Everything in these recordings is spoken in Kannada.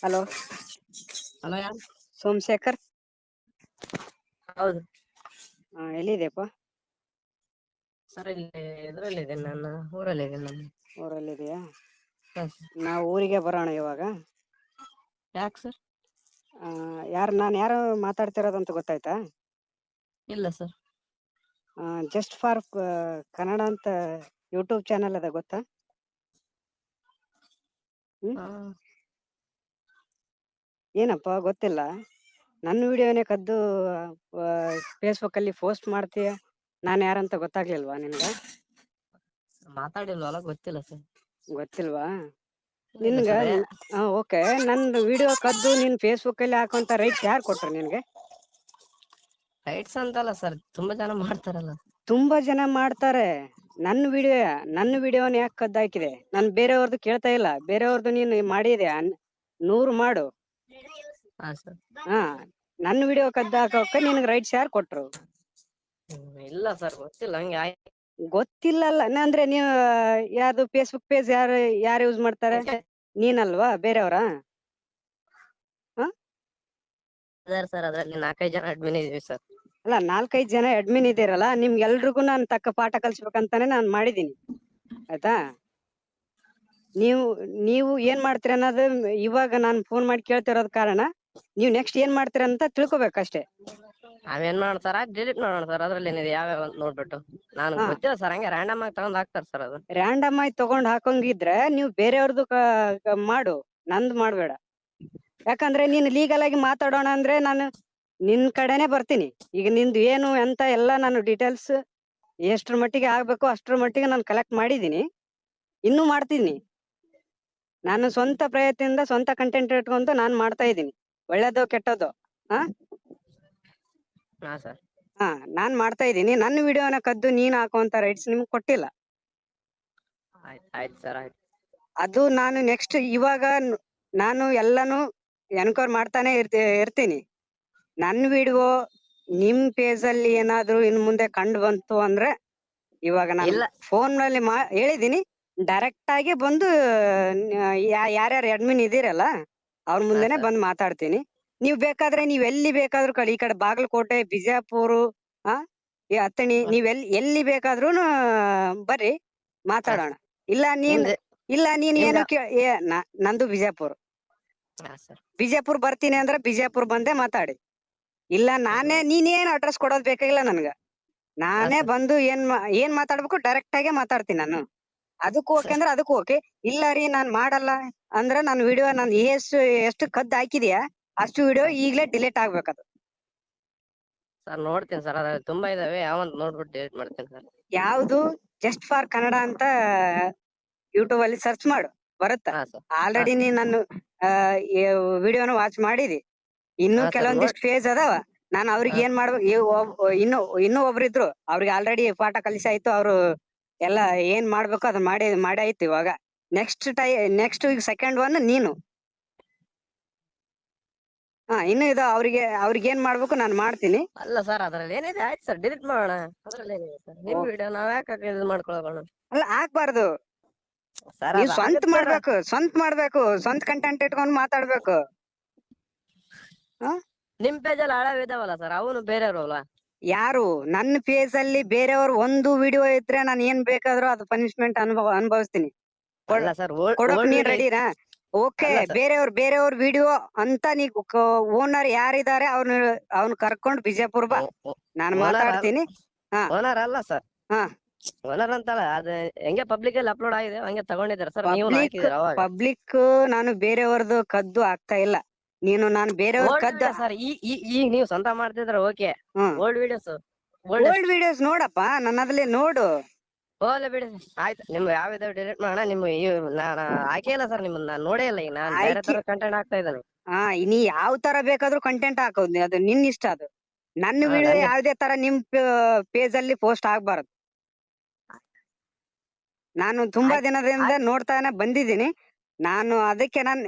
ಹಲೋ, ಹಲೋ ಯಾರು? ಸೋಮಶೇಖರ್. ಹೌದು ಎಲ್ಲಿದೆಯಪ್ಪ? ಸರ್ ಇಲ್ಲಿ ಇದರಲ್ಲಿದ್ದೇನೆ, ನಾನು ಊರಲ್ಲಿದ್ದೇನೆ. ನಾನು ಊರಲ್ಲಿದೆಯಾ? ಹಾಂ ಸರ್. ನಾವು ಊರಿಗೆ ಬರೋಣ ಇವಾಗ. ಯಾಕೆ ಸರ್? ನಾನು ಯಾರು ಮಾತಾಡ್ತಿರೋದಂತ ಗೊತ್ತಾಯ್ತಾ? ಇಲ್ಲ ಸರ್. ಜಸ್ಟ್ ಫಾರ್ ಕನ್ನಡ ಅಂತ ಯೂಟ್ಯೂಬ್ ಚಾನಲ್ ಅದ, ಗೊತ್ತಾ? ಹಾಂ ಏನಪ್ಪ ಗೊತ್ತಿಲ್ಲ? ನನ್ನ ವಿಡಿಯೋನೇ ಕದ್ದು ಫೇಸ್ಬುಕ್ಕಲ್ಲಿ ಪೋಸ್ಟ್ ಮಾಡ್ತೀಯ. ನಾನು ಯಾರಂತ ಗೊತ್ತಾಗ್ಲಿಲ್ವಾ ನಿನಗೆ? ಮಾತಾಡಿಲ್ವಲ್ಲ, ಗೊತ್ತಿಲ್ಲ ಸರ್. ಗೊತ್ತಿಲ್ವಾ ಇಲ್ಲ ನಿನ್ಗ? ಸರ್. ಓಕೆ, ನನ್ನ ವಿಡಿಯೋ ಕದ್ದು ನೀನು ಫೇಸ್ಬುಕ್ಕಲ್ಲಿ ಹಾಕೋಂಥ ರೈಟ್ಸ್ ಯಾರು ಕೊಟ್ರು ನಿನಗೆ? ರೈಟ್ಸ್ ಅಂತಲ್ಲ ಸರ್, ತುಂಬಾ ಜನ ಮಾಡ್ತಾರಲ್ಲ. ತುಂಬಾ ಜನ ಮಾಡ್ತಾರೆ. ನನ್ನ ವಿಡಿಯೋನ ಯಾಕೆ ಕದ್ದು ಹಾಕಿದೆ? ನಾನು ಬೇರೆಯವ್ರದ್ದು ಕೇಳ್ತಾ ಇಲ್ಲ. ಬೇರೆಯವ್ರದ್ದು ನೀನು ಮಾಡಿದೆ 100 ಮಾಡು. ಹಾಂ ಸರ್. ಹಾ, ನನ್ನ ವಿಡಿಯೋ ಕದ್ದು ಹಾಕೋಕೆ ನಿನಗೆ ರೈಟ್ಸ್ ಯಾರು ಕೊಟ್ರು? ಇಲ್ಲ ಸರ್, ಗೊತ್ತಿಲ್ಲ ಹಂಗೆ ಆಯ್ತು. ಗೊತ್ತಿಲ್ಲಲ್ಲ ಅಂದ್ರೆ ನೀವು ಯಾರ್ದು ಫೇಸ್ಬುಕ್ ಪೇಜ್ ಯಾರು ಯೂಸ್ ಮಾಡ್ತಾರೆ? ನೀನಲ್ವಾ, ಬೇರೆಯವರಾ? ಸರ್ ಅದರಲ್ಲಿ 4-5 ಜನ ಅಡ್ಮಿನ್ ಇದೀವಿ ಸರ್. ಅಲ್ಲ, 4-5 ಜನ ಅಡ್ಮಿನ್ ಇದ್ದೀರಲ್ಲ, ನಿಮ್ಗೆಲ್ರಿಗೂ ನಾನು ತಕ್ಕ ಪಾಠ ಕಲಿಸ್ಬೇಕಂತಾನೆ ನಾನು ಮಾಡಿದ್ದೀನಿ, ಆಯ್ತಾ? ನೀವು ಏನ್ ಮಾಡ್ತೀರ ಅನ್ನೋದು ಇವಾಗ ನಾನು ಫೋನ್ ಮಾಡಿ ಕೇಳ್ತಿರೋದ್ ಕಾರಣ. ನೀವು ನೆಕ್ಸ್ಟ್ ಏನ್ ಮಾಡ್ತೀರ ಅಂತ ತಿಳ್ಕೊಬೇಕಷ್ಟೇ. ನಾವೇನ್ ಮಾಡ್ತಾರ ಡಿಲೀಟ್ ಮಾಡೋಣ ಸರ್, ಅದ್ರಲ್ಲಿ ಏನಿದೆ ಯಾವ್ಯಾವ ಅಂತ ನೋಡ್ಬಿಟ್ಟು. ನಾನು ಹಾ, ಗೊತ್ತಿಲ್ಲ ಸರ್, ಹಂಗೆ ರ್ಯಾಂಡಮ್ ಆಗಿ ತಗೊಂಡ್ ಹಾಕ್ತಾರೆ ಸರ್ ಅದು. ರ್ಯಾಂಡಮ್ ಆಗಿ ತಗೊಂಡ್ ಹಾಕೋಂಗಿದ್ರೆ ನೀವು ಬೇರೆಯವ್ರದ್ದು ಮಾಡು, ನಂದು ಮಾಡ್ಬೇಡ. ಯಾಕಂದ್ರೆ ನೀನು ಲೀಗಲ್ ಆಗಿ ಮಾತಾಡೋಣ ಅಂದ್ರೆ ನಾನು ನಿನ್ ಕಡೆನೆ ಬರ್ತೀನಿ. ಈಗ ನಿಂದು ಏನು ಅಂತ ಎಲ್ಲ ನಾನು ಡೀಟೇಲ್ಸ್ ಎಷ್ಟ್ರ ಮಟ್ಟಿಗೆ ಆಗ್ಬೇಕು ಅಷ್ಟ್ರ ಮಟ್ಟಿಗೆ ನಾನು ಕಲೆಕ್ಟ್ ಮಾಡಿದ್ದೀನಿ, ಇನ್ನೂ ಮಾಡ್ತೀನಿ. ನಾನು ಸ್ವಂತ ಪ್ರಯತ್ನದಿಂದ ಸ್ವಂತ ಕಂಟೆಂಟ್ ಇಟ್ಕೊಂಡು ನಾನು ಮಾಡ್ತಾ ಇದ್ದೀನಿ, ಒಳ್ಳೇದೋ ಕೆಟ್ಟದೋ. ಹಾ ಹಾ ಸರ್. ನಾನ್ ಮಾಡ್ತಾ ಇದ್ದೀನಿ. ನನ್ನ ವಿಡಿಯೋನ ಕದ್ದು ನೀನ್ ಹಾಕುವಂತ ರೈಟ್ಸ್ ನಿಮ್ಗೆ ಕೊಟ್ಟಿಲ್ಲ. ಆಯ್ತು ಸರ್, ಆಯ್ತು. ಅದು ನಾನು ನೆಕ್ಸ್ಟ್ ಇವಾಗ ನಾನು ಎಲ್ಲಾನು ಎನ್ಕ್ವೈರ್ ಮಾಡ್ತಾನೆ ಇರ್ತೀನಿ. ನನ್ನ ವಿಡಿಯೋ ನಿಮ್ ಪೇಜ್ ಅಲ್ಲಿ ಏನಾದ್ರು ಇನ್ ಮುಂದೆ ಕಂಡು ಬಂತು ಅಂದ್ರೆ, ಇವಾಗ ನಾನು ಇಲ್ಲ ಫೋನ್ ನಲ್ಲಿ ಹೇಳಿದೀನಿ, ಡೈರೆಕ್ಟ್ ಆಗಿ ಬಂದು ಯಾರ್ಯಾರು ಅಡ್ಮಿನ್ ಇದೀರಲ್ಲ ಅವ್ರ ಮುಂದೆನೆ ಸರ್. ಬಂದು ಮಾತಾಡ್ತೀನಿ. ನೀವ್ ಬೇಕಾದ್ರೆ ನೀವ್ ಎಲ್ಲಿ ಬೇಕಾದ್ರೂ ಈ ಕಡೆ ಬಾಗಲಕೋಟೆ, ಬಿಜಾಪುರ, ಈ ಅಥಣಿ, ನೀವ್ ಎಲ್ಲಿ ಬೇಕಾದ್ರೂ ಬರ್ರಿ, ಮಾತಾಡೋಣ. ಇಲ್ಲ ನೀನ್ ನಿಮ್ದ ಏನು ನಂದು ಬಿಜಾಪುರ. ಹಾ ಸರ್. ಬಿಜಾಪುರ್ ಬರ್ತೀನಿ ಅಂದ್ರೆ ಬಿಜಾಪುರ್ ಬಂದೇ ಮಾತಾಡಿ. ಇಲ್ಲ ನೀನೇನ್ ಅಡ್ರೆಸ್ ಕೊಡೋದ್ ಬೇಕಾಗಿಲ್ಲ ನನ್ಗ. ನಾನೇ ಸರ್. ಬಂದು ಏನ್ ಮಾತಾಡ್ಬೇಕು ಡೈರೆಕ್ಟ್ ಆಗೇ ಮಾತಾಡ್ತೀನಿ ನಾನು. ಅದಕ್ಕೂ ಓಕೆ ಅಂದ್ರೆ ಅದಕ್ಕೂ ಓಕೆ. ಇಲ್ಲ ರೀ ನಾನ್ ಮಾಡಲ್ಲ ಅಂದ್ರೆ ನನ್ನ ವಿಡಿಯೋ ನಾನು ಎಷ್ಟು ಕದ್ದು ಹಾಕಿದ್ಯಾ ಅಷ್ಟು ವಿಡಿಯೋ ಈಗ್ಲೇ ಡಿಲೀಟ್ ಆಗ್ಬೇಕದು. ಸರ್ ನೋಡ್ತೀನಿ ಸರ್, ಅದ್ರಲ್ಲಿ ತುಂಬಾ ಇದಾವೆ, ಯಾವಂತ ನೋಡ್ಬಿಟ್ಟು ಡಿಲೀಟ್ ಮಾಡ್ತೀನಿ ಸರ್. ಯಾವ್ದು? ಜಸ್ಟ್ ಫಾರ್ ಕನ್ನಡ ಅಂತ ಯೂಟ್ಯೂಬ್ ಅಲ್ಲಿ ಸರ್ಚ್ ಮಾಡು, ಬರುತ್ತ. ಹಾ ಸರ್. ಹಾ ಆಲ್ರೆಡಿ ಸರ್. ನೀನ್ ನಾನು ವಿಡಿಯೋನ ವಾಚ್ ಮಾಡಿದಿ. ಇನ್ನು ಹಾ ಸರ್ ಕೆಲವೊಂದಿಷ್ಟು ಫೇಸ್ ಅದಾವ. ನಾನು ಅವ್ರಿಗೆ ಏನ್ ಮಾಡ್ಬೇಕು, ಇನ್ನೂ ಒಬ್ರು ಇದ್ರು, ಅವ್ರಿಗೆ ಆಲ್ರೆಡಿ ಪಾಠ ಕಲಿಸಾಯ್ತು. ಅವ್ರು ಎಲ್ಲ ಏನ್ ಮಾಡ್ಬೇಕು ಅದನ್ನ ಮಾಡಿ ಆಯ್ತು. ಇವಾಗ ನೆಕ್ಸ್ಟ್ ಈಗ ಸೆಕೆಂಡ್ ಒನ್ ನೀನು. ಇನ್ನು ಇದು ಅವ್ರಿಗೆ ಏನ್ ಮಾಡ್ಬೇಕು ನಾನು ಮಾಡ್ತೀನಿ. ಅಲ್ಲ ಸರ್, ಅದ್ರಲ್ಲಿ ಏನಿದೆ ಆಯ್ತು ಸರ್, ಡಿಲೀಟ್ ಮಾಡೋಣ. ಅದ್ರಲ್ಲಿ ಏನಿದೆ ಸರ್, ನಿಮ್ ವಿಡಿಯೋ ನಾವ್ ಯಾಕೆ ಇದು ಮಾಡ್ಕೊಳ್ಳೋಣ? ಅಲ್ಲ, ಆಗ್ಬಾರ್ದು. ಸರ್ ನೀವ್ ಅದ್ ಸ್ವಂತ ಆಗತ್ ಸರ್. ಮಾಡ್ಬೇಕು, ಸ್ವಂತ ಕಂಟೆಂಟ್ ಇಟ್ಕೊಂಡು ಮಾತಾಡ್ಬೇಕು. ನಿಮ್ ಪೇಜಲ್ಲಿ ಹಳವ್ ಇದಾವಲ್ಲ ಸರ್, ಅವನು ಬೇರೆಯವ್ರು ಅಲ್ವಾ? ಯಾರು? ನನ್ನ ಪೇಜ್ ಅಲ್ಲಿ ಬೇರೆಯವ್ರು ಒಂದು ವಿಡಿಯೋ ಇದ್ರೆ ನಾನು ಏನ್ ಬೇಕಾದ್ರೂ ಅದು ಪನಿಷ್ಮೆಂಟ್ ಅನುಭವಿಸ್ತೀನಿ. ಅಲ್ಲ ಸರ್, ಕೊಡೋಕ್ ಓಲ್ಡ್ ನೀನ್ ವಿಡಿಯೋ. ರೆಡಿನಾ? ಓಕೆ, ಅಲ್ಲ ಸರ್. ಬೇರೆಯವ್ರ ವಿಡಿಯೋ ಅಂತ ನೀವು ಓನರ್ ಯಾರಿದ್ದಾರೆ ಅವ್ನು ಕರ್ಕೊಂಡು ಬಿಜಾಪುರ್ ಬಾ, ನಾನು ಮಾತಾಡ್ತೀನಿ. ಓನರ್ ಅಲ್ಲ ಸರ್, ಹಾ ಓನರ್ ಅಂತಲ್ಲ, ಅದು ಹೆಂಗೆ ಪಬ್ಲಿಕ್ ಅಲ್ಲಿ ಅಪ್ಲೋಡ್ ಆಗಿದೆ ಹಂಗೆ ತಗೊಂಡಿದ್ದಾರೆ ಸರ್, ನೀವು ಹಾಕಿದೀರ ಅವಾಗ. ಪಬ್ಲಿಕ್ ನಾನು ಬೇರೆಯವ್ರದ್ದು ಕದ್ದು ಆಗ್ತಾ ಇಲ್ಲ. ನಾನು ಬೇರೆಯವ್ರ ಓಲ್ಡ್ ಕದ್ದು ವಿಡಿಯೋ ಸರ್, ಈಗ ನೀವು ಸ್ವಂತ ಮಾಡ್ತಿದ್ರ okay. Old videos, old videos ನೋಡಪ್ಪ, ನನ್ನದ್ರಲ್ಲಿ ನೋಡು. ಹೋಗ್ಲಿ ಬಿಡಿ, ಆಯ್ತು. ನಿಮ್ಗೆ ಯಾವ್ದು ಡಿಲೀಟ್ ಮಾಡೋಣ. ನಾನು ಹಾಕೇ ಇಲ್ಲ ಸರ್, ನಿಮ್ಮನ್ನ ನಾನು ನೋಡೇ ಇಲ್ಲ. ಈಗ ನಾನು ಬೇರೆ ತರ ಕಂಟೆಂಟ್ ಹಾಕ್ತಾ ಇದ್ದಾನೆ. ನೀ ಯಾವ ತರ ಬೇಕಾದ್ರೂ ಕಂಟೆಂಟ್ ಹಾಕೋದು, ಅದು ನಿನ್ ಇಷ್ಟ. ಅದು ನನ್ನ ವಿಡಿಯೋ ನನ್ಗೆ ಯಾವ್ದೇ ತರ ನಿಮ್ ಪೇಜ್ ಅಲ್ಲಿ ಪೋಸ್ಟ್ ಆಗ್ಬಾರ್ದು. ನಾನು ತುಂಬಾ ದಿನದಿಂದ ನೋಡ್ತಾನೆ ಬಂದಿದ್ದೀನಿ. ನಾನು ಅದಕ್ಕೆ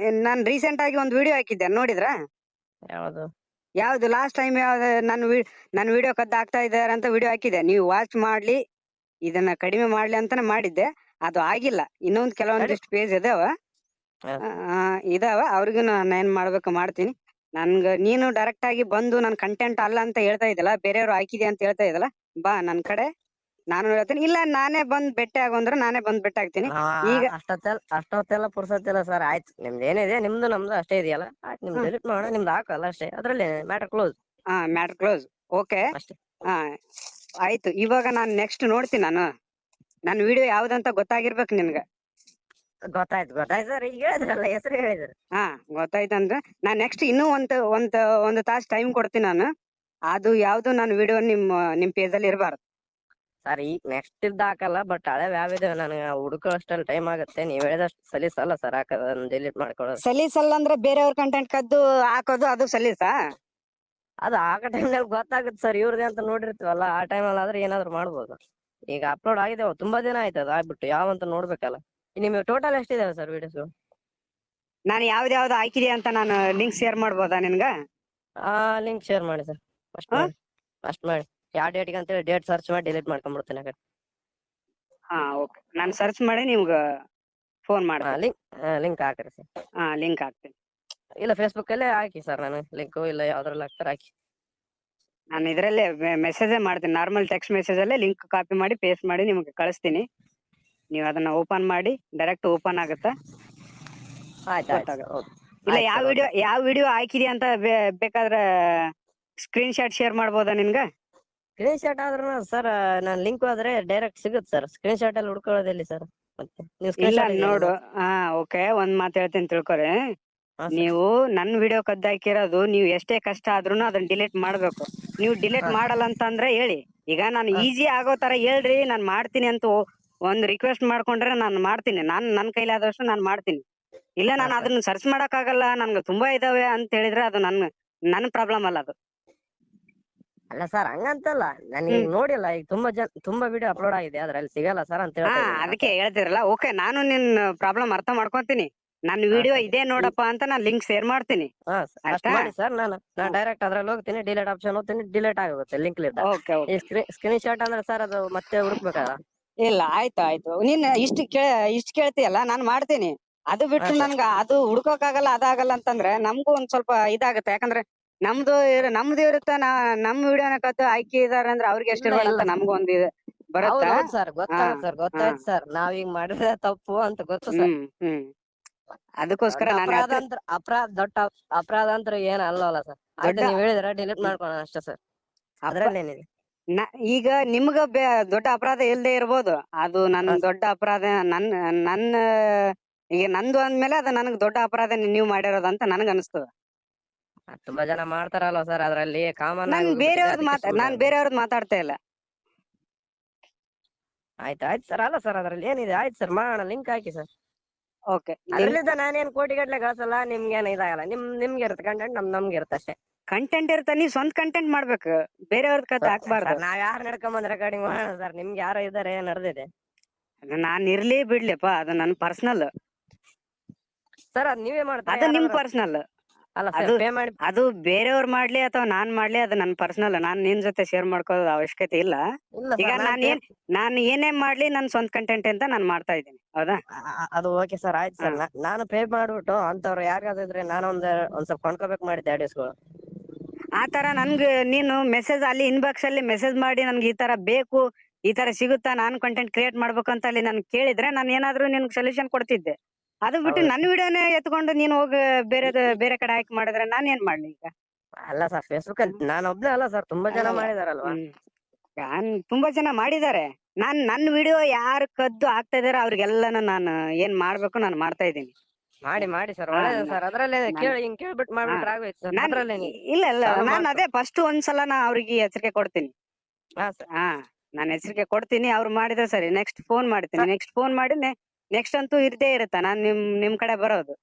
ನಾನು ರೀಸೆಂಟ್ ಆಗಿ ಒಂದು ವಿಡಿಯೋ ಹಾಕಿದ್ದೆ, ನೋಡಿದ್ರಾ? ಯಾವ್ದು ಲಾಸ್ಟ್ ಟೈಮ್ ನನ್ನ ವಿಡಿಯೋ ಕದ್ದು ಹಾಕ್ತಾ ಇದ್ದಾರೆ ಅಂತ ವಿಡಿಯೋ ಹಾಕಿದ್ದೆ. ನೀವು ವಾಚ್ ಮಾಡ್ಲಿ, ಇದನ್ನ ಕಡಿಮೆ ಮಾಡ್ಲಿ ಅಂತಾನೆ ಮಾಡಿದ್ದೆ. ಅದು ಆಗಿಲ್ಲ. ಇನ್ನೊಂದು ಕೆಲವೊಂದಿಷ್ಟು ಪೇಜ್ ಇದಾವ, ಇದಾವ ಅವ್ರಿಗೂ ನಾನು ಏನ್ ಮಾಡ್ಬೇಕು ಮಾಡ್ತೀನಿ. ನೀನು ಡೈರೆಕ್ಟ್ ಆಗಿ ಬಂದು ನನ್ ಕಂಟೆಂಟ್ ಅಲ್ಲ ಅಂತ ಹೇಳ್ತಾ ಇದ್ದಲ್ಲ, ಬೇರೆಯವ್ರು ಹಾಕಿದೆ ಅಂತ ಹೇಳ್ತಾ ಇದ್ದಲ್ಲ, ಬಾ ನನ್ ಕಡೆ ನಾನು ಹೇಳ್ತೀನಿ. ಇಲ್ಲ ನಾನೇ ಬಂದ್ ಭೇಟಿ ಆಗು ಅಂದ್ರೆ ನಾನೇ ಬಂದ್ ಭೇಟಿ ಆಗ್ತೀನಿ. ಈಗ ಅಷ್ಟೊತ್ತೆಲ್ಲ ಪುರ್ಸೊತ್ತಿಲ್ಲ ಸರ್. ಆಯ್ತು ನಿಮ್ದು ಏನಿದೆ ನಿಮ್ದು ನಮ್ದು ಅಷ್ಟೇ ಇದೆಯಲ್ಲ, ಆಯ್ತು ನಿಮ್ದು ಡಿಲೀಟ್ ಮಾಡೋಣ, ನಿಮ್ದು ಹಾಕಲ್ಲ ಅಷ್ಟೇ, ಅದ್ರಲ್ಲಿ matter close matter close. Okay, ಅಷ್ಟೇ. ಆಯ್ತು. ಇವಾಗ ನಾನು ನೆಕ್ಸ್ಟ್ ನೋಡ್ತೀನಿ. ನನ್ನ ವಿಡಿಯೋ ಯಾವ್ದಂತ ಗೊತ್ತಾಗಿರ್ಬೇಕು ನಿನ್ಗ. ಗೊತ್ತಾಯ್ತು ಸರ್. ಈಗ ಹೇಳಿದ್ರಲ್ಲ, ಹೆಸರು ಹೇಳಿದ್ರು. ಗೊತ್ತಾಯ್ತಂದ್ರೆ ನಾನ್ ನೆಕ್ಸ್ಟ್ ಇನ್ನೂ ಒಂದು ತಾಸು ಟೈಮ್ ಕೊಡ್ತೀನಿ ನಾನು. ಅದು ಯಾವ್ದು ನನ್ನ ವಿಡಿಯೋ ನಿಮ್ ಪೇಜ್ ಅಲ್ಲಿ ಇರಬಾರ್ದು ಸರ್. ಈಗ ನೆಕ್ಸ್ಟ್ ಇದ್ದ ಹಾಕಲ್ಲ, ಬಟ್ ಹಳೆ ಯಾವಿದೆ ನನಗೆ ಹುಡುಕೋಷ್ಟಲ್ಲಿ ಟೈಮ್ ಆಗುತ್ತೆ. ನೀವ್ ಹೇಳಿದಷ್ಟು ಸಲೀಸಲ್ಲ ಸರ್ ಹಾಕೋದು, ಡಿಲೀಟ್ ಮಾಡ್ಕೊಳ್ಳೋದು. ಸಲೀಸಲ್ಲ ಅಂದ್ರೆ ಬೇರೆಯವ್ರ ಕಂಟೆಂಟ್ ಕದ್ದು ಹಾಕೋದು ಅದು ಸಲೀಸಾ? ಅದು ಹಾಕೋ ಟೈಮ್ನಲ್ಲಿ ಗೊತ್ತಾಗುತ್ತೆ ಸರ್, ಇವ್ರದೇ ಅಂತ ನೋಡಿರ್ತೀವಲ್ಲ, ಆ ಟೈಮಲ್ಲಿ ಆದ್ರೆ ಏನಾದ್ರು ಮಾಡ್ಬೋದು. ಈಗ ಅಪ್ಲೋಡ್ ಆಗಿದೆ ತುಂಬಾ ದಿನ ಆಯ್ತು ಅದು ಆಗ್ಬಿಟ್ಟು, ಯಾವಂತ ನೋಡ್ಬೇಕಲ್ಲ. ನಿಮ್ಗೆ ಟೋಟಲ್ ಎಷ್ಟಿದಾವೆ ಸರ್ ವಿಡಿಯೋಸ್? ನಾನು ಯಾವ್ದು ಹಾಕಿದೆ ಅಂತ ನಾನು ಲಿಂಕ್ ಶೇರ್ ಮಾಡ್ಬೋದಾ ನಿನ್ಗ? ಲಿಂಕ್ ಶೇರ್ ಮಾಡಿ ಸರ್. ಫಸ್ಟ್ ಮಾಡಿ ಯಾವ ಡೇಟ್ಗೆ ಅಂತೇಳಿ ಡೇಟ್ ಸರ್ಚ್ ಮಾಡಿ ಡಿಲೀಟ್ ಮಾಡ್ಕೊಂಡ್ಬಿಡ್ತೇನೆ. ಓಕೆ, ನಾನು ಸರ್ಚ್ ಮಾಡಿ ನಿಮ್ಗೆ ಫೋನ್ ಮಾಡ್ತೀನಿ. ಲಿಂಕ್ ಹಾಕ್ರಿ ಸರ್. ಲಿಂಕ್ ಹಾಕ್ತೀನಿ. ಇಲ್ಲ ಫೇಸ್ಬುಕ್ ಅಲ್ಲೇ ಹಾಕಿ ಸರ್, ನಾನು ಲಿಂಕ್ ಇಲ್ಲ ಯಾವ್ದ್ರಲ್ಲಿ ಹಾಕ್ತಾರೆ ಹಾಕಿ. ನಾನು ಇದ್ರಲ್ಲೇ ಮೆಸೇಜೇ ಮಾಡ್ತೀನಿ, ನಾರ್ಮಲ್ ಟೆಕ್ಸ್ಟ್ ಮೆಸೇಜ್ ಅಲ್ಲೇ ಲಿಂಕ್ ಕಾಪಿ ಮಾಡಿ ಪೇಸ್ಟ್ ಮಾಡಿ ನಿಮ್ಗೆ ಕಳಿಸ್ತೀನಿ. ನೀವು ಅದನ್ನ ಓಪನ್ ಮಾಡಿ ಡೈರೆಕ್ಟ್ ಓಪನ್ ಆಗುತ್ತಾ ಗೊತ್ತಾಗುತ್ತೆ. ಇಲ್ಲ ಯಾವ ವಿಡಿಯೋ ಹಾಕಿದಿ ಅಂತ ಬೇಕಾದ್ರೆ ಸ್ಕ್ರೀನ್ ಶಾಟ್ ಶೇರ್ ಮಾಡ್ಬೋದಾ ನಿನ್ಗ? ಸ್ಕ್ರೀನ್ ಶಾಟ್ ಆದ್ರೂ ಸರ್, ನಾನು ಲಿಂಕ್ ಆದ್ರೆ ಡೈರೆಕ್ಟ್ ಸಿಗುತ್ತೆ ಸರ್. ಸ್ಕ್ರೀನ್ ಶಾಟ್ ಅಲ್ಲಿ ಹುಡ್ಕೊಳ್ಳೋದಿಲ್ಲ ಸರ್. ಮತ್ತೆ ಇಲ್ಲ ನೋಡು, ಓಕೆ, ಒಂದ್ ಮಾತು ಹೇಳ್ತೀನಿ ತಿಳ್ಕೊರಿ. ನೀವು ನನ್ ವಿಡಿಯೋ ಕದ್ದಾಕಿರೋದು, ನೀವು ಎಷ್ಟೇ ಕಷ್ಟ ಆದ್ರೂ ಅದನ್ನ ಡಿಲೀಟ್ ಮಾಡ್ಬೇಕು. ನೀವು ಡಿಲೀಟ್ ಮಾಡಲ್ಲ ಅಂತಂದ್ರೆ ಹೇಳಿ. ಈಗ ನಾನು ಈಸಿ ಆಗೋ ತರ ಹೇಳ್ರಿ, ನಾನು ಮಾಡ್ತೀನಿ ಅಂತ ಒಂದ್ ರಿಕ್ವೆಸ್ಟ್ ಮಾಡ್ಕೊಂಡ್ರೆ ನಾನು ಮಾಡ್ತೀನಿ. ನನ್ ಕೈಲಾದಷ್ಟು ನಾನು ಮಾಡ್ತೀನಿ. ಇಲ್ಲ ನಾನು ಅದನ್ನ ಸರ್ಚ್ ಮಾಡಕ್ ಆಗಲ್ಲ, ನನ್ಗೆ ತುಂಬಾ ಇದಾವೆ ಅಂತ ಹೇಳಿದ್ರೆ ಅದು ನನ್ನ ಪ್ರಾಬ್ಲಮ್ ಅಲ್ಲ ಅದು. ಅಲ್ಲ ಸರ್, ಹಂಗಂತಲ್ಲ, ನಾನು ಈಗ ನೋಡಿಲ್ಲ. ಈಗ ತುಂಬಾ ವಿಡಿಯೋ ಅಪ್ಲೋಡ್ ಆಗಿದೆ, ಅದ್ರಲ್ಲಿ ಸಿಗಲ್ಲ ಸರ್ ಅಂತ ಹೇಳ್ತಾ ಇದ್ದೀನಿ. ಅದಕ್ಕೆ ಹೇಳ್ತಿರಲ್ಲ. ಓಕೆ, ನಾನು ನಿನ್ ಪ್ರಾಬ್ಲಮ್ ಅರ್ಥ ಮಾಡ್ಕೊಂತೀನಿ. ನನ್ನ ವಿಡಿಯೋ ಇದೆ ನೋಡಪ್ಪ ಅಂತ ನಾನು ಲಿಂಕ್ ಶೇರ್ ಮಾಡ್ತೀನಿ. ಮಾಡಿ ಸರ್. ನಾನು ಡೈರೆಕ್ಟ್ ಅದ್ರಲ್ಲಿ ಹೋಗ್ತೀನಿ, ಡಿಲೀಟ್ ಆಪ್ಷನ್ ಹೋಗ್ತೀನಿ, ಡಿಲೀಟ್ ಆಗುತ್ತೆ ಲಿಂಕ್ ಲಿಂದ. ಸ್ಕ್ರೀನ್ ಶಾಟ್ ಅಂದ್ರೆ ಸರ್ ಅದು ಮತ್ತೆ ಹುಡುಕ್ಬೇಕಲ್ಲ. ಇಲ್ಲ, ಆಯ್ತು. ನೀನ್ ಇಷ್ಟು ಕೇಳ್ತೀಯಲ್ಲ, ನಾನು ಮಾಡ್ತೀನಿ. ಅದು ಬಿಟ್ಟು ನನ್ಗ ಅದು ಹುಡ್ಕೋಕಾಗಲ್ಲ, ಅದಾಗಲ್ಲ ಅಂತಂದ್ರೆ ನಮ್ಗೂ ಒಂದ್ ಸ್ವಲ್ಪ ಇದಾಗುತ್ತೆ. ಯಾಕಂದ್ರೆ ನಮ್ದು ಇರುತ್ತೆ. ನಮ್ ವಿಡಿಯೋನ ಕದ್ದು ಹಾಕಿದಾರೆ ಅಂದ್ರೆ ಅವ್ರಿಗೆ ಎಷ್ಟಿರ್ಬಾರ್ದು, ನಮ್ಗೂ ಒಂದು ಬರುತ್ತೆ ಸರ್. ಗೊತ್ತಾಯ್ತು ಸರ್, ನಾವೀಗ ಮಾಡಿದ್ರೆ ತಪ್ಪು ಅಂತ ಗೊತ್ತು ಸರ್. ಅದಕ್ಕೋಸ್ಕರ ದೊಡ್ಡ ಅಪರಾಧ ಅಂತ ಏನ್ ಅಲ್ಲವಲ್ಲ ಸರ್. ನೀವ್ ಹೇಳಿದ್ರೆ ಡಿಲೀಟ್ ಮಾಡ್ಕೊಳ್ಳೋಣ ಅಷ್ಟೇ ಸರ್, ಅದ್ರಲ್ಲಿ ಏನಿದೆ. ಈಗ ನಿಮ್ಗ ದೊಡ್ಡ ಅಪರಾಧ ಇಲ್ಲದೆ ಇರ್ಬೋದು, ಅದು ನನ್ ದೊಡ್ಡ ಅಪರಾಧ. ನನ್ನ ಈಗ ನಂದು ಅಂದ್ಮೇಲೆ ಅದು ನನಗ್ ದೊಡ್ಡ ಅಪರಾಧ ನೀವು ಮಾಡಿರೋದು ಅಂತ ನನಗ್ ಅನಿಸ್ತದ. ತುಂಬಾ ಜನ ಮಾಡ್ತಾರಲ್ವ ಸರ್, ಅದ್ರಲ್ಲಿ ಕಾಮನ್ ನಾನ್ ಬೇರೆಯವ್ರದ್ದು ಮಾತಾಡ್ತಾ ಇಲ್ಲ. ಆಯ್ತು ಸರ್. ಅಲ್ಲ ಸರ್, ಅದ್ರಲ್ಲಿ ಏನಿದೆ? ಆಯ್ತು ಸರ್, ಮಾಡೋಣ, ಲಿಂಕ್ ಹಾಕಿ ಸರ್. ಓಕೆ, ಅದ್ರಲ್ಲಿದ್ದ ನಾನೇನ್ ಕೋಟಿಗಟ್ಲೆ ಗಳಿಸಲ್ಲ, ನಿಮ್ಗೇನ ಇದಾಗಲ್ಲ. ನಿಮ್ಗೆ ಇರುತ್ತೆ ಕಂಟೆಂಟ್, ನಮ್ಗೆ ಇರುತ್ತೆ ಅಷ್ಟೇ. ಕಂಟೆಂಟ್ ಇರುತ್ತೆ, ನೀವ್ ಸ್ವಂತ ಕಂಟೆಂಟ್ ಮಾಡ್ಬೇಕು, ಬೇರೆಯವ್ರದ್ ಕತೆ ಹಾಕ್ಬಾರ್ದು. ನಾವ್ ಯಾರು ನಡ್ಕೊಂಬಂದ್ ರೆಕಾರ್ಡಿಂಗ್ ಮಾಡೋಣ ಸರ್? ನಿಮ್ಗೆ ಯಾರೋ ಇದಾರೆ, ನಡೆದಿದೆ. ನಾನ್ ಇರ್ಲಿ ಬಿಡ್ಲಿಪ್ಪ, ಅದು ನನ್ ಪರ್ಸನಲ್ ಸರ್. ಅದ್ ನೀವೇ ಮಾಡ್ತಾರೆ, ಅದು ನಿಮ್ ಪರ್ಸನಲ್. ಅದು ಬೇರೆಯವ್ರು ಮಾಡ್ಲಿ ಅಥವಾ ನಾನ್ ಮಾಡ್ಲಿ, ಅದು ನನ್ ಪರ್ಸನಲ್. ನಾನ್ ನಿನ್ ಜೊತೆ ಶೇರ್ ಮಾಡ್ಕೋದ್ ಅವಶ್ಯಕತೆ ಇಲ್ಲ. ಈಗ ನಾನು ಏನೇ ಮಾಡ್ಲಿ ನನ್ ಸ್ವಂತ ಕಂಟೆಂಟ್ ಅಂತ ನಾನ್ ಮಾಡ್ತಾ ಇದ್ದೀನಿ, ಹೌದಾ? ಅದು ಓಕೆ ಸರ್, ಆಯ್ತು ಸರ್. ನಾನು ಪೇ ಮಾಡ್ಬಿಟ್ಟು ಅಂತವ್ರು ಯಾರಿಗಾದ್ರೆ ನಾನು ಒಂದ್ ಸ್ವಲ್ಪ ಕೊಂಡ್ಕೋಬೇಕು ಮಾಡಿದ್ದೆ ಆಡಿಯೋಸ್ಗಳು. ಆ ತರ ನನ್ಗೆ ನೀನು ಮೆಸೇಜ್ ಅಲ್ಲಿ ಇನ್ಬಾಕ್ಸ್ ಅಲ್ಲಿ ಮೆಸೇಜ್ ಮಾಡಿ ನನ್ಗೆ ಈ ತರ ಬೇಕು, ಈ ತರ ಸಿಗುತ್ತಾ, ನಾನು ಕಂಟೆಂಟ್ ಕ್ರಿಯೇಟ್ ಮಾಡ್ಬೇಕು ಅಂತ ಅಲ್ಲಿ ನನ್ ಕೇಳಿದ್ರೆ ನಾನು ಏನಾದ್ರು ನಿನ್ಗೆ ಸೊಲ್ಯೂಷನ್ ಕೊಡ್ತಿದ್ದೆ. ಅದು ಬಿಟ್ಟು ನನ್ನ ವಿಡಿಯೋನೇ ಎತ್ಕೊಂಡು ನೀನ್ ಹೋಗಿ ಬೇರೆ ಕಡೆ ಆಯ್ಕೆ ಮಾಡಿದ್ರೆ ನಾನ್ ಏನ್ ಮಾಡ್ಲಿ ಈಗ? ಅಲ್ಲ ಸರ್, ಫೇಸ್ಬುಕ್ ಅಲ್ಲಿ ನಾನು ಒಬ್ನೇ ಅಲ್ಲ ಸರ್, ತುಂಬಾ ಜನ ಮಾಡಿದಾರಲ್ವಾ? ತುಂಬಾ ಜನ ಮಾಡಿದ್ದಾರೆ. ನನ್ನ ವಿಡಿಯೋ ಯಾರು ಕದ್ದು ಆಗ್ತಾ ಇದಾರೆ ಅವ್ರಿಗೆಲ್ಲನ ನಾನು ಏನ್ ಮಾಡ್ಬೇಕು ನಾನು ಮಾಡ್ತಾ ಇದ್ದೀನಿ. ಮಾಡಿ ಸರ್, ಒಳ್ಳೇದು ಸರ್. ಅದ್ರಲ್ಲೇ ಕೇಳ್ಬಿಟ್ಟು ಮಾಡ್ಬಿಟ್ರೆ ಆಗೋಯ್ತು ಸರ್. ಇಲ್ಲ ನಾನು ಅದೇ ಫಸ್ಟ್ ಒಂದ್ಸಲ ನಾ ಅವ್ರಿಗೆ ಎಚ್ಚರಿಕೆ ಕೊಡ್ತೀನಿ. ನಾನು ಎಚ್ಚರಿಕೆ ಕೊಡ್ತೀನಿ, ಅವ್ರು ಮಾಡಿದ್ರೆ ಸರಿ. ನೆಕ್ಸ್ಟ್ ಫೋನ್ ಮಾಡ್ತೀನಿ, ನೆಕ್ಸ್ಟ್ ಫೋನ್ ಮಾಡಿ ನೆಕ್ಸ್ಟ್ ಅಂತೂ ಇರ್ದೇ ಇರುತ್ತ ನಾನ್ ನಿಮ್ ಕಡೆ ಬರೋದು.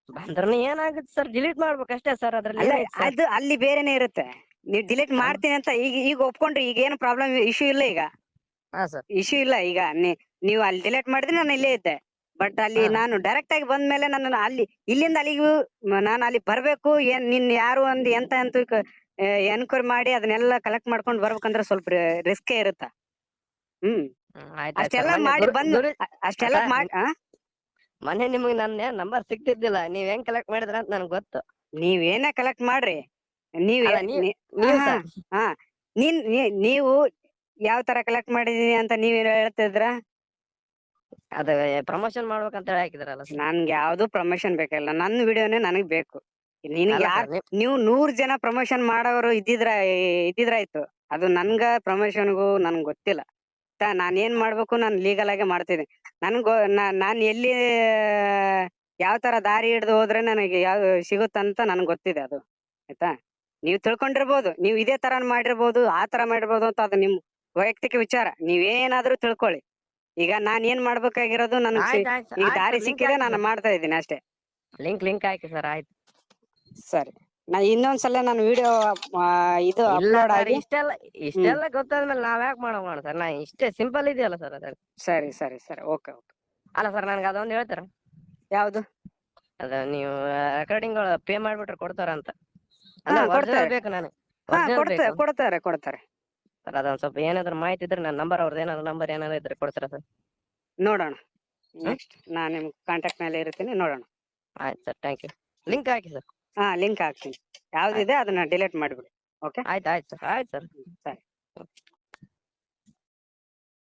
ಬಂದ್ರೆ ಏನಾಗುತ್ತೆ ಸರ್, ಡಿಲೀಟ್ ಮಾಡ್ಬೇಕು ಅಷ್ಟೇ ಸರ್. ಅದ್ರಲ್ಲಿ ಅದು ಅಲ್ಲಿ ಬೇರೆನೆ ಇರುತ್ತೆ. ನೀವ್ ಡಿಲೀಟ್ ಮಾಡ್ತೀನಿ ಅಂತ ಈಗ ಒಪ್ಕೊಂಡ್ರಿ, ಈಗ ಏನು ಪ್ರಾಬ್ಲಮ್ ಇಶ್ಯೂ ಇಲ್ಲ. ಈಗ ಇಶ್ಯೂ ಇಲ್ಲ. ಈಗ ನೀವು ಅಲ್ಲಿ ಡಿಲೀಟ್ ಮಾಡಿದ್ರೆ ನಾನು ಇಲ್ಲೇ ಇದ್ದೆ. ಬಟ್ ಅಲ್ಲಿ ನಾನು ಡೈರೆಕ್ಟ್ ಆಗಿ ಬಂದ್ಮೇಲೆ ನನ್ನ ಇಲ್ಲಿಂದ ಅಲ್ಲಿಗೂ ನಾನು ಅಲ್ಲಿ ಬರ್ಬೇಕು. ನಿನ್ ಯಾರು ಒಂದ್ ಎಂತ ಅಂತೂ ಎನ್ಕ್ವೈರಿ ಮಾಡಿ ಅದನ್ನೆಲ್ಲ ಕಲೆಕ್ಟ್ ಮಾಡ್ಕೊಂಡ್ ಬರ್ಬೇಕಂದ್ರೆ ಸ್ವಲ್ಪ ರಿಸ್ಕೇ ಇರುತ್ತ. ಅಷ್ಟೆಲ್ಲ ಮಾಡಿ ಬಂದು ಅಷ್ಟೆಲ್ಲ ಮಾಡಿ ಮೊನ್ನೆ ನಿಮ್ಗೆ ನನ್ನ ನಂಬರ್ ಸಿಕ್ತಿದ್ದಿಲ್ಲ, ನೀವ್ ಹೆಂಗ್ ಕಲೆಕ್ಟ್ ಮಾಡಿದ್ರ ಅಂತ ನನ್ಗೆ ಗೊತ್ತು. ನೀವೇನೇ ಕಲೆಕ್ಟ್ ಮಾಡ್ರಿ, ನೀವ್ ಅಲ್ಲ ನೀವು ಹಾ ಸರ್, ಹಾ ನೀವು ಯಾವ ತರ ಕಲೆಕ್ಟ್ ಮಾಡಿದೀನಿ ಅಂತ ನೀವೇನು ಹೇಳ್ತಿದ್ರ? ಅದ ಪ್ರಮೋಷನ್ ಮಾಡ್ಬೇಕಂತ ಹೇಳಿ ಹಾಕಿದ್ರಲ್ಲ ಸರ್. ನನ್ಗೆ ಯಾವ್ದು ಪ್ರಮೋಷನ್ ಬೇಕಿಲ್ಲ, ನನ್ನ ವಿಡಿಯೋನೇ ನನಗ್ ಬೇಕು. ನಿನಗೆ ಅಲ್ಲ ಯಾರ್ ಸರ್, ನೀವು 100 ಜನ ಪ್ರಮೋಷನ್ ಮಾಡೋರು ಇದ್ದಿದ್ರಾಯ್ತು. ಅದು ನನ್ಗ ಪ್ರಮೋಷನ್ಗೂ ನನ್ಗ್ ಗೊತ್ತಿಲ್ಲ. ನಾನ್ ಏನ್ ಮಾಡ್ಬೇಕು ನಾನು ಲೀಗಲ್ ಆಗಿ ಮಾಡ್ತಿದ್ದೀನಿ. ನಾನ್ ಎಲ್ಲಿ ಯಾವ ತರ ದಾರಿ ಹಿಡ್ದು ಹೋದ್ರೆ ನನಗೆ ಯಾವ ಸಿಗುತ್ತಂತ ನನ್ಗೆ ಗೊತ್ತಿದೆ ಅದು, ಆಯ್ತಾ? ನೀವ್ ತಿಳ್ಕೊಂಡಿರ್ಬೋದು, ನೀವ್ ಇದೇ ತರ ಮಾಡಿರ್ಬೋದು, ಆ ತರ ಮಾಡಿರ್ಬೋದು ಅಂತ ಅದು ನಿಮ್ ವೈಯಕ್ತಿಕ ವಿಚಾರ. ನೀವೇನಾದ್ರೂ ತಿಳ್ಕೊಳ್ಳಿ. ಈಗ ನಾನ್ ಏನ್ ಮಾಡ್ಬೇಕಾಗಿರೋದು ಆಯ್ತು ಆಯ್ತು ಈಗ ಆಯ್ತು ದಾರಿ ಸರ್, ಲಿಂಕ್ ಸಿಕ್ಕಿದೆ, ಹಾಕಿ ನಾನು ಸರ್, ಮಾಡ್ತಾ ಇದ್ದೀನಿ ಅಷ್ಟೇ. ಲಿಂಕ್ ಹಾಕಿ ಸರ್. ಆಯ್ತು. ಸರಿ, ಇನ್ನೊಂದ್ಸಲ ನಾನು ವಿಡಿಯೋ ಇದು ಇಲ್ಲ ಅಪ್ಲೋಡ್ ಸರ್, ಆಗಿ. ಹ್ಮ್ ಇಷ್ಟೆಲ್ಲ ಗೊತ್ತಾದ್ಮೇಲೆ ನಾವ್ ಯಾಕೆ ಮಾಡೋಣ ಸರ್? ನಾ ಇಷ್ಟೇ ಸಿಂಪಲ್ ಇದೆಯಲ್ಲ ಸರ್ ಅದ. ಸರಿ ಸರಿ ಸರಿ, ಓಕೆ ಓಕೆ. ಅಲ್ಲ ಸರ್, ನನ್ಗೆ ಅದೊಂದು ಹೇಳ್ತಾರ, ಯಾವ್ದು? ಅದ ನೀವು ರೆಕಾರ್ಡಿಂಗ್ ಪೇ ಮಾಡ್ಬಿಟ್ರೆ ಕೊಡ್ತಾರ ಅಂತ. ಹಾ ಅಂದ್ರೆ ಒರಿಜಿನಲ್ ಕೊಡ್ತಾರೆ, ಬೇಕು ನನಗೆ, ಹಾ ಒರಿಜಿನಲ್ ಬೇಕು ಕೊಡ್ತಾರೆ. ಸರ್. ಅದೊಂದ್ ಸ್ವಲ್ಪ ಏನಾದ್ರು ಮಾಹಿತಿ ಇದ್ರೆ, ನನ್ನ ನಂಬರ್ ಅವ್ರದ್ದು ಏನಾದ್ರು ನಂಬರ್ ಏನಾದ್ರು ಇದ್ರೆ ಕೊಡ್ತಾರಾ ಸರ್? ನೋಡೋಣ, ಹ್ಮ್, ನೆಕ್ಸ್ಟ್ ನಾನು ನಿಮ್ ಕಾಂಟ್ಯಾಕ್ಟ್ ನಲ್ಲಿ ಇರ್ತೀನಿ, ನೋಡೋಣ. ಆಯ್ತು ಸರ್, ಥ್ಯಾಂಕ್ ಯು. ಲಿಂಕ್ ಹಾಕಿ ಸರ್. ಹಾ ಲಿಂಕ್ ಹಾಕ್ತೀನಿ, ಆಯ್ತು ಯಾವ್ದಿದೆ ಅದನ್ನ ಡಿಲೀಟ್ ಮಾಡಿಬಿಡಿ. ಓಕೆ, ಆಯ್ತು ಆಯ್ತು ಸರ್, ಆಯ್ತು ಸರ್. ಸರಿ.